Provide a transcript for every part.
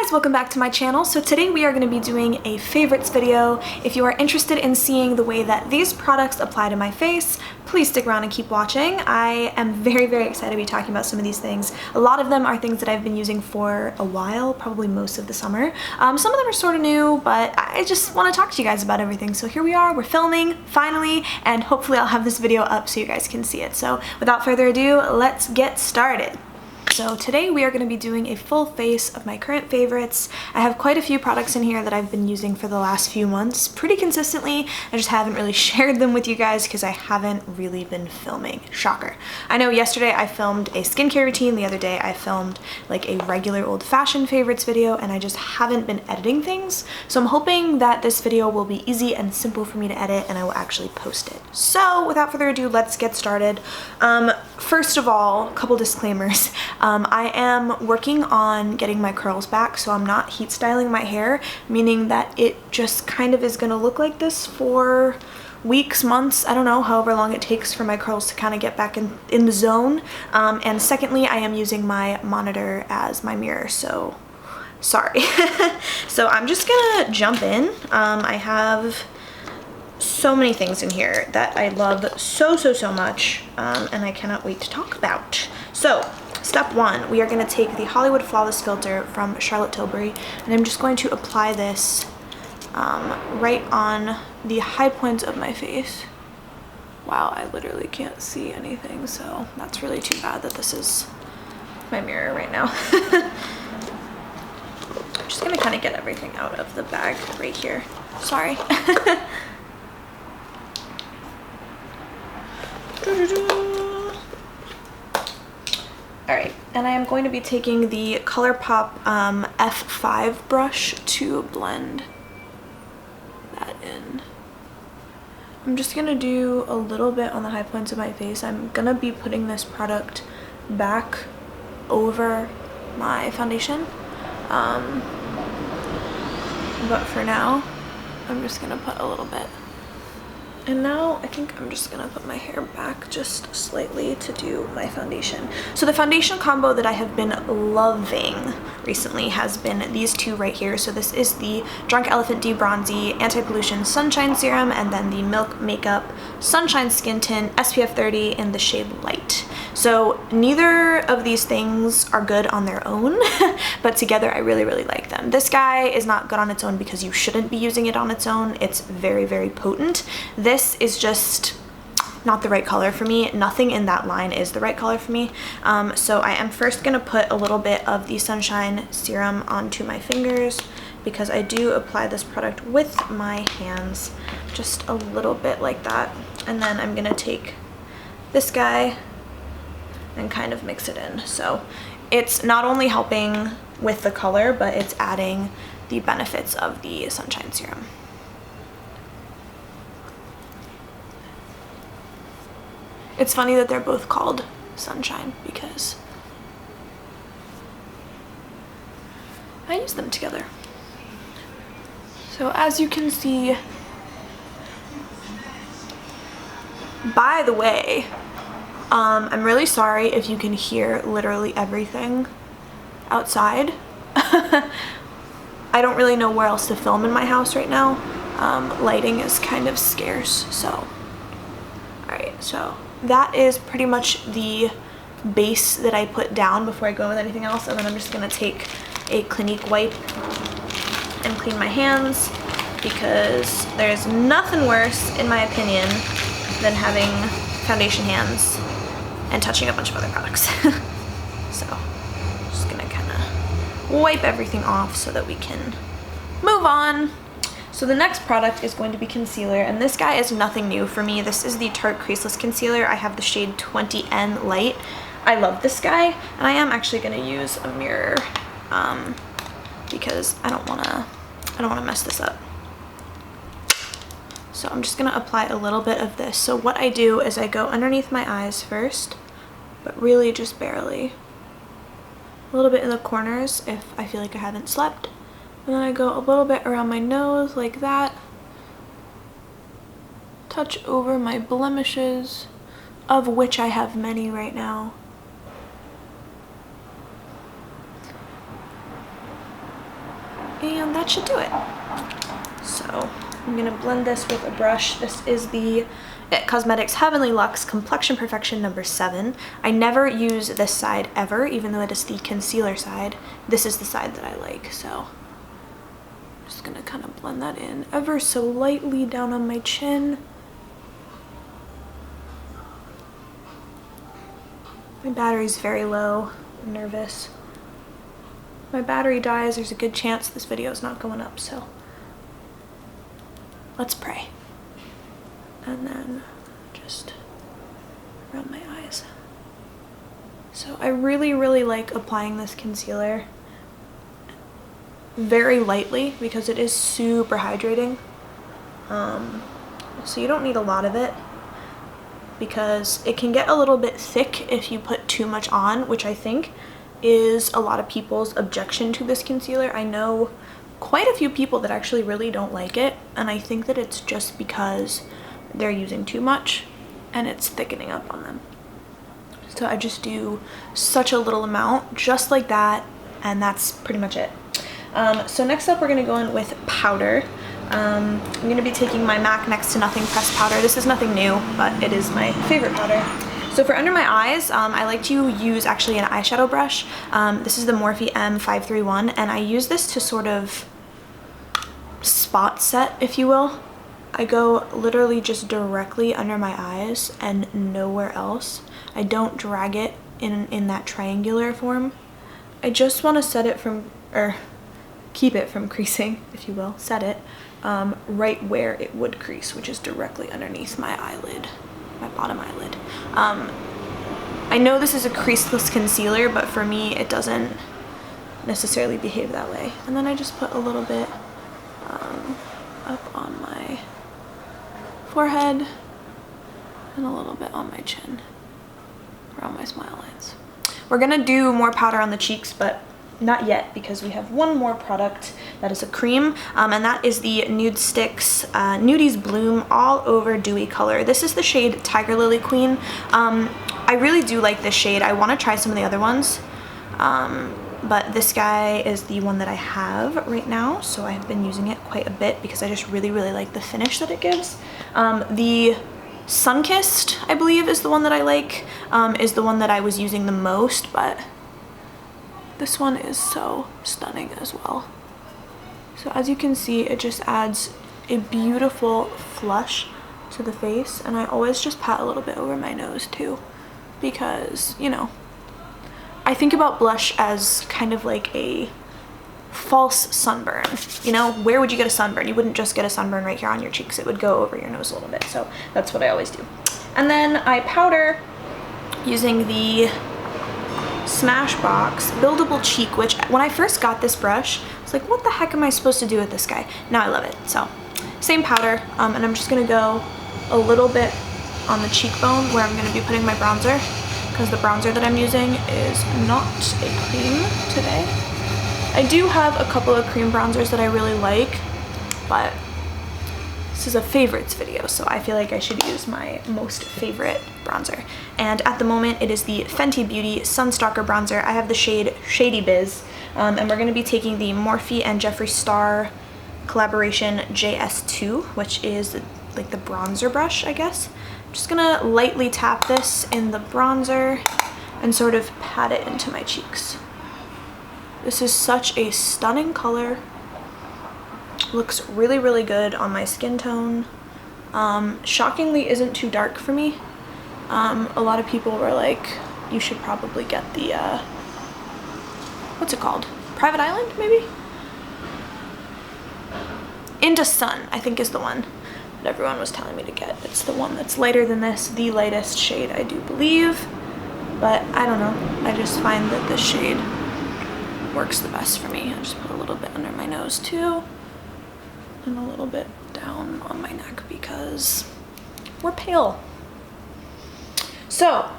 Hey guys, welcome back to my channel. So today we are going to be doing a favorites video. If you are interested in seeing the way that these products apply to my face, please stick around and keep watching. I am very excited to be talking about some of these things. A lot of them are things that I've been using for a while, probably most of the summer. Some of them are sort of new, but I just want to talk to you guys about everything. So here we are, we're filming, finally, and hopefully I'll have this video up so you guys can see it. So without further ado, let's get started. So today we are going to be doing a full face of my current favorites. I have quite a few products in here that I've been using for the last few months pretty consistently. I just haven't really shared them with you guys because I haven't really been filming. Shocker. I know yesterday I filmed a skincare routine, the other day I filmed like a regular old-fashioned favorites video, and I just haven't been editing things. So I'm hoping that this video will be easy and simple for me to edit and I will actually post it. So without further ado, let's get started. First of all, a couple disclaimers. I am working on getting my curls back, so I'm not heat styling my hair, meaning that it just kind of is going to look like this for weeks, months, I don't know, however long it takes for my curls to kind of get back in the zone. And secondly, I am using my monitor as my mirror, so sorry. So I'm just gonna jump in. I have so many things in here that I love so much, and I cannot wait to talk about. So step one, we are going to take the Hollywood Flawless filter from Charlotte Tilbury, and I'm just going to apply this right on the high points of my face. Wow, I literally can't see anything, so that's really too bad that this is my mirror right now. I'm just going to kind of get everything out of the bag right here. Sorry. Alright, and I am going to be taking the ColourPop F5 brush to blend that in. I'm just going to do a little bit on the high points of my face. I'm going to be putting this product back over my foundation. But for now, I'm just going to put a little bit. And now I think I'm just gonna put my hair back just slightly to do my foundation. So the foundation combo that I have been loving recently has been these two right here. So this is the Drunk Elephant d-bronzi Anti-Pollution Sunshine Serum, and then the Milk Makeup Sunshine Skin Tint SPF 30 in the shade Light. So neither of these things are good on their own, but together I really like them. This guy is not good on its own because you shouldn't be using it on its own. It's very potent. This is just not the right color for me. Nothing in that line is the right color for me. So I am first gonna put a little bit of the Sunshine Serum onto my fingers because I do apply this product with my hands, just a little bit like that. And then I'm gonna take this guy and kind of mix it in. So it's not only helping with the color, but it's adding the benefits of the Sunshine Serum. It's funny that they're both called Sunshine because I use them together. So as you can see, by the way, I'm really sorry if you can hear literally everything outside. I don't really know where else to film in my house right now. Lighting is kind of scarce, so. Alright, so that is pretty much the base that I put down before I go with anything else, and then I'm just going to take a Clinique wipe and clean my hands because there's nothing worse, in my opinion, than having foundation hands and touching a bunch of other products. So just gonna kind of wipe everything off so that we can move on. So the next product is going to be concealer, and this guy is nothing new for me. This is the Tarte Creaseless Concealer. I have the shade 20N Light. I love this guy, and I am actually gonna use a mirror because I don't wanna mess this up. So I'm just gonna apply a little bit of this. So what I do is I go underneath my eyes first, but really just barely. A little bit in the corners if I feel like I haven't slept. And then I go a little bit around my nose like that. Touch over my blemishes, of which I have many right now. And that should do it. So I'm gonna blend this with a brush. This is the It Cosmetics Heavenly Luxe Complexion Perfection number 7. I never use this side ever, even though it is the concealer side. This is the side that I like, so I'm just gonna kind of blend that in ever so lightly down on my chin. My battery's very low. I'm nervous. If my battery dies, there's a good chance this video is not going up, so let's pray. And then just around my eyes. So I really, really like applying this concealer very lightly because it is super hydrating. So you don't need a lot of it because it can get a little bit thick if you put too much on, which I think is a lot of people's objection to this concealer. I know quite a few people that actually really don't like it, and I think that it's just because they're using too much and it's thickening up on them. So I just do such a little amount, just like that, and that's pretty much it. So next up we're gonna go in with powder. I'm gonna be taking my MAC Next to Nothing pressed powder. This is nothing new, but it is my favorite powder. So for under my eyes, I like to use actually an eyeshadow brush. This is the Morphe M531, and I use this to sort of spot set, if you will. I go literally just directly under my eyes and nowhere else. I don't drag it in that triangular form. I just want to set it from, or keep it from creasing, if you will, set it right where it would crease, which is directly underneath my eyelid, my bottom eyelid. I know this is a creaseless concealer, but for me it doesn't necessarily behave that way. And then I just put a little bit up on my forehead and a little bit on my chin, around my smile lines. We're gonna do more powder on the cheeks, but not yet because we have one more product that is a cream, and that is the nudestix Nudies Bloom All Over Dewy Color. This is the shade Tiger Lily Queen. I really do like this shade. I want to try some of the other ones, but this guy is the one that I have right now, so I have been using it quite a bit because I just really, really like the finish that it gives. The Sunkissed, I believe, is the one that I like, is the one that I was using the most, but this one is so stunning as well. So as you can see, it just adds a beautiful flush to the face, and I always just pat a little bit over my nose too, because, you know, I think about blush as kind of like a false sunburn. You know, where would you get a sunburn? You wouldn't just get a sunburn right here on your cheeks. It would go over your nose a little bit. So that's what I always do. And then I powder using the Smashbox Buildable Cheek, which when I first got this brush, I was like, what the heck am I supposed to do with this guy? Now I love it. So same powder, and I'm just gonna go a little bit on the cheekbone where I'm gonna be putting my bronzer, because the bronzer that I'm using is not a cream today. I do have a couple of cream bronzers that I really like, but this is a favorites video, so I feel like I should use my most favorite bronzer. And at the moment, it is the Fenty Beauty Sunstalkr bronzer. I have the shade Shady Biz, and we're gonna be taking the Morphe and Jeffree Star collaboration JS2, which is like the bronzer brush, I guess. I'm just gonna lightly tap this in the bronzer and sort of pat it into my cheeks. This is such a stunning color. Looks really, really good on my skin tone. Shockingly isn't too dark for me. A lot of people were like, you should probably get the, what's it called? Private Island, maybe? Into Sun, I think, is the one that everyone was telling me to get. It's the one that's lighter than this, the lightest shade, I do believe. But I don't know, I just find that this shade works the best for me. I just put a little bit under my nose too, and a little bit down on my neck because we're pale. So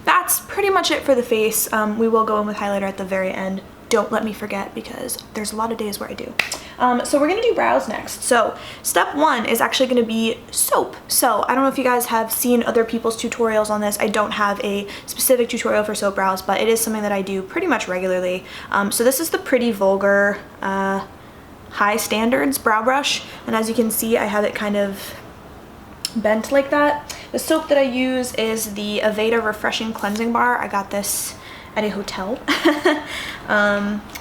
that's pretty much it for the face. We will go in with highlighter at the very end. Don't let me forget, because there's a lot of days where I do. So we're gonna do brows next. So step one is actually gonna be soap. So I don't know if you guys have seen other people's tutorials on this. I don't have a specific tutorial for soap brows, but it is something that I do pretty much regularly. So this is the Pretty Vulgar high standards brow brush, and as you can see I have it kind of bent like that. The soap that I use is the Aveda Refreshing Cleansing Bar. I got this at a hotel.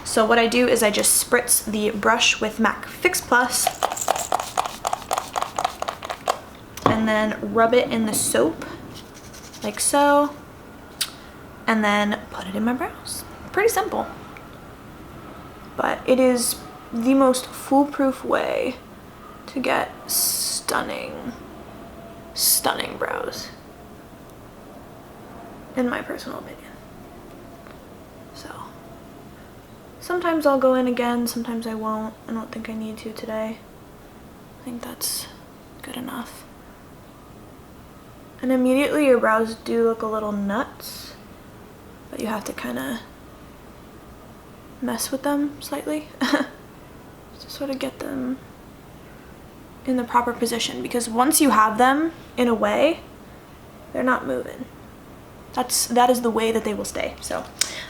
So what I do is I just spritz the brush with MAC Fix Plus and then rub it in the soap like so, and then put it in my brows. Pretty simple, but it is the most foolproof way to get stunning brows, in my personal opinion. So sometimes I'll go in again, sometimes I won't. I don't think I need to today. I think that's good enough. And immediately your brows do look a little nuts, but you have to kind of mess with them slightly to sort of get them in the proper position, because once you have them in a way, they're not moving. That is the way that they will stay. So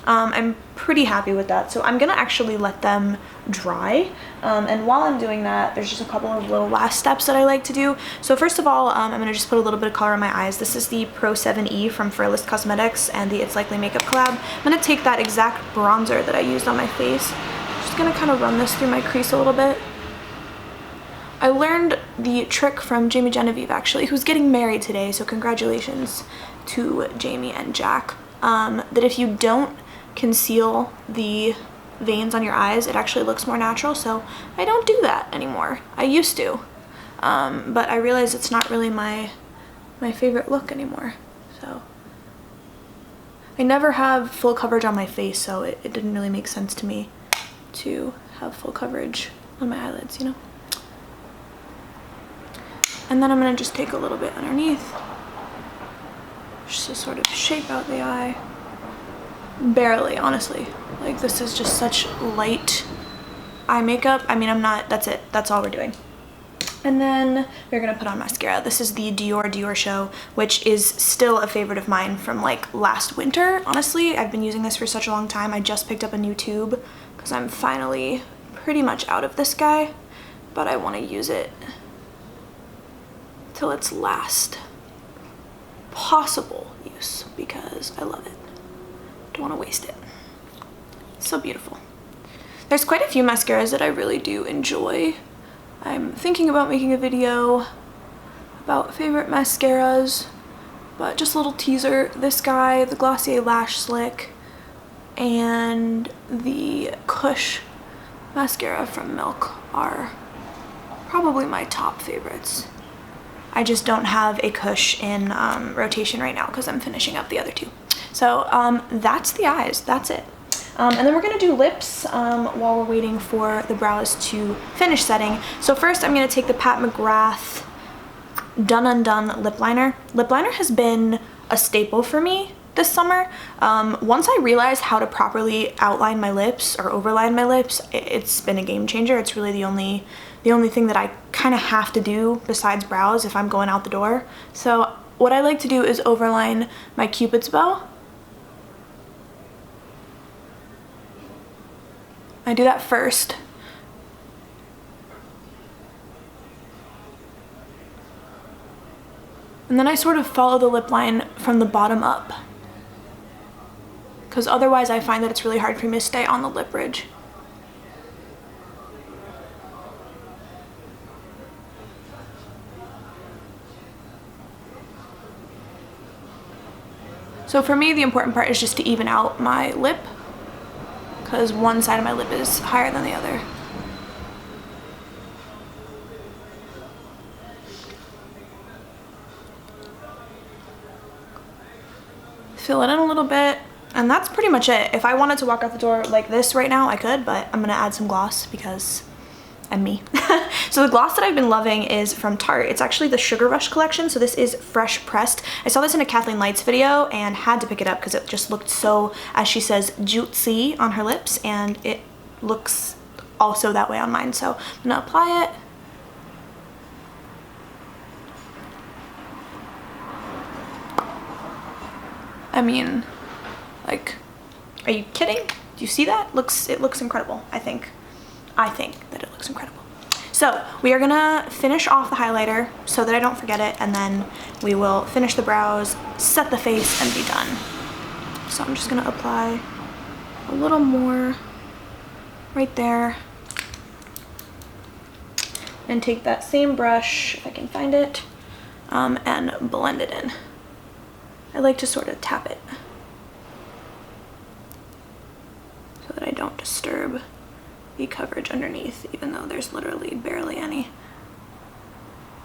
I'm pretty happy with that. So I'm gonna actually let them dry, and while I'm doing that, there's just a couple of little last steps that I like to do. So first of all, I'm gonna just put a little bit of color on my eyes. This is the Pro 7E from Fearless Cosmetics and the It's Likely Makeup collab. I'm gonna take that exact bronzer that I used on my face, just gonna kind of run this through my crease a little bit. I learned the trick from Jamie Genevieve, actually, who's getting married today, so congratulations to Jamie and Jack, that if you don't conceal the veins on your eyes, it actually looks more natural. So I don't do that anymore. I used to, but I realized it's not really my favorite look anymore. So I never have full coverage on my face, so it didn't really make sense to me to have full coverage on my eyelids, you know? And then I'm gonna just take a little bit underneath just to sort of shape out the eye. Barely, honestly. Like, this is just such light eye makeup. I mean, that's it. That's all we're doing. And then we're gonna put on mascara. This is the Diorshow, which is still a favorite of mine from like last winter. Honestly, I've been using this for such a long time. I just picked up a new tube because I'm finally pretty much out of this guy, but I wanna use it till its last possible use because I love it. Don't want to waste it. So beautiful. There's quite a few mascaras that I really do enjoy. I'm thinking about making a video about favorite mascaras, but just a little teaser. This guy, the Glossier Lash Slick, and the Kush mascara from Milk are probably my top favorites. I just don't have a Kush in rotation right now because I'm finishing up the other two. So that's the eyes, that's it. And then we're gonna do lips while we're waiting for the brows to finish setting. So first I'm gonna take the Pat McGrath Undone lip liner. Lip liner has been a staple for me this summer. Once I realized how to properly outline my lips or overline my lips, it's been a game changer. It's really the only thing that I kind of have to do besides brows if I'm going out the door. So what I like to do is overline my Cupid's bow. I do that first. And then I sort of follow the lip line from the bottom up, because otherwise I find that it's really hard for me to stay on the lip ridge. So for me, the important part is just to even out my lip, because one side of my lip is higher than the other. Fill it in a little bit, and that's pretty much it. If I wanted to walk out the door like this right now, I could, but I'm gonna add some gloss because I'm me. So the gloss that I've been loving is from Tarte. It's actually the Sugar Rush collection, so this is Fresh Pressed. I saw this in a Kathleen Lights video and had to pick it up because it just looked so, as she says, jutesy on her lips, and it looks also that way on mine. So I'm gonna apply it. I mean, like, are you kidding? Do you see that? It looks incredible, I think. I think that it looks looks incredible. So we are gonna finish off the highlighter so that I don't forget it, and then we will finish the brows, set the face, and be done. So I'm just gonna apply a little more right there, and take that same brush, if I can find it, and blend it in. I like to sort of tap it so that I don't disturb the coverage underneath, even though there's literally barely any.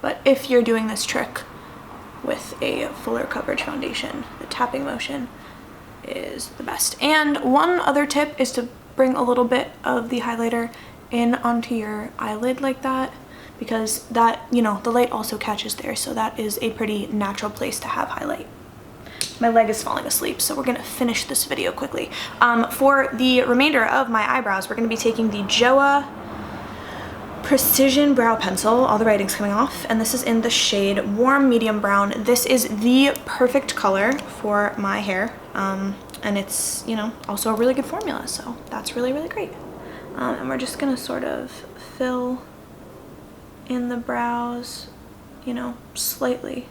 But if you're doing this trick with a fuller coverage foundation, the tapping motion is the best. And one other tip is to bring a little bit of the highlighter in onto your eyelid like that, because that, you know, the light also catches there, so that is a pretty natural place to have highlight. My leg is falling asleep, so we're gonna finish this video quickly. For the remainder of my eyebrows, we're gonna be taking the Joa Precision Brow Pencil. All the writing's coming off, and this is in the shade Warm Medium Brown. This is the perfect color for my hair, and it's, you know, also a really good formula, so that's really, really great. And we're just gonna sort of fill in the brows, you know, slightly.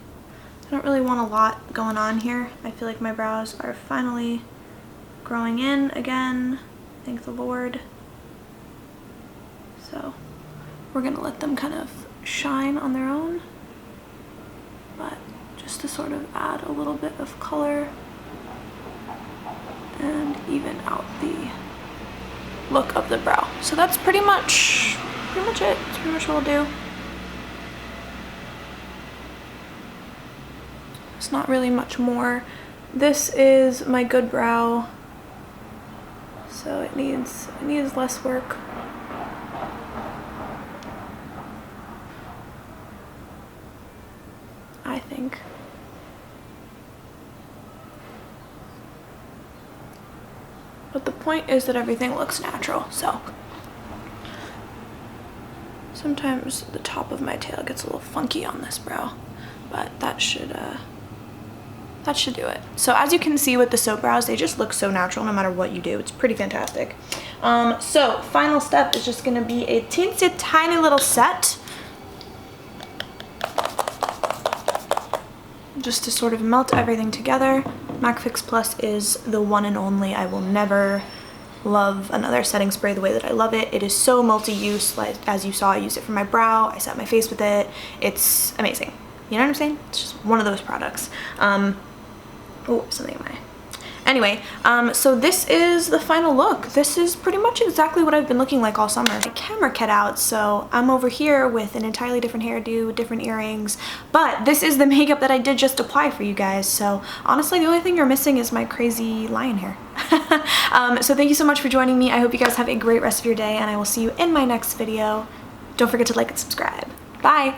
I don't really want a lot going on here. I feel like my brows are finally growing in again, thank the Lord. So we're gonna let them kind of shine on their own, but just to sort of add a little bit of color and even out the look of the brow. So that's pretty much it. That's pretty much what we'll do. It's not really much more. This is my good brow, so it needs less work. I think. But the point is that everything looks natural, so sometimes the top of my tail gets a little funky on this brow, but that should do it. So as you can see with the soap brows, they just look so natural no matter what you do. It's pretty fantastic. So final step is just gonna be a teensy tiny little set, just to sort of melt everything together. MAC Fix Plus is the one and only. I will never love another setting spray the way that I love it. It is so multi-use. Like, as you saw, I used it for my brow, I set my face with it. It's amazing. You know what I'm saying? It's just one of those products. Oh, something in my eye. Anyway, so this is the final look. This is pretty much exactly what I've been looking like all summer. My camera cut out, so I'm over here with an entirely different hairdo, different earrings, but this is the makeup that I did just apply for you guys. So honestly, the only thing you're missing is my crazy lion hair. So thank you so much for joining me. I hope you guys have a great rest of your day, and I will see you in my next video. Don't forget to like and subscribe. Bye!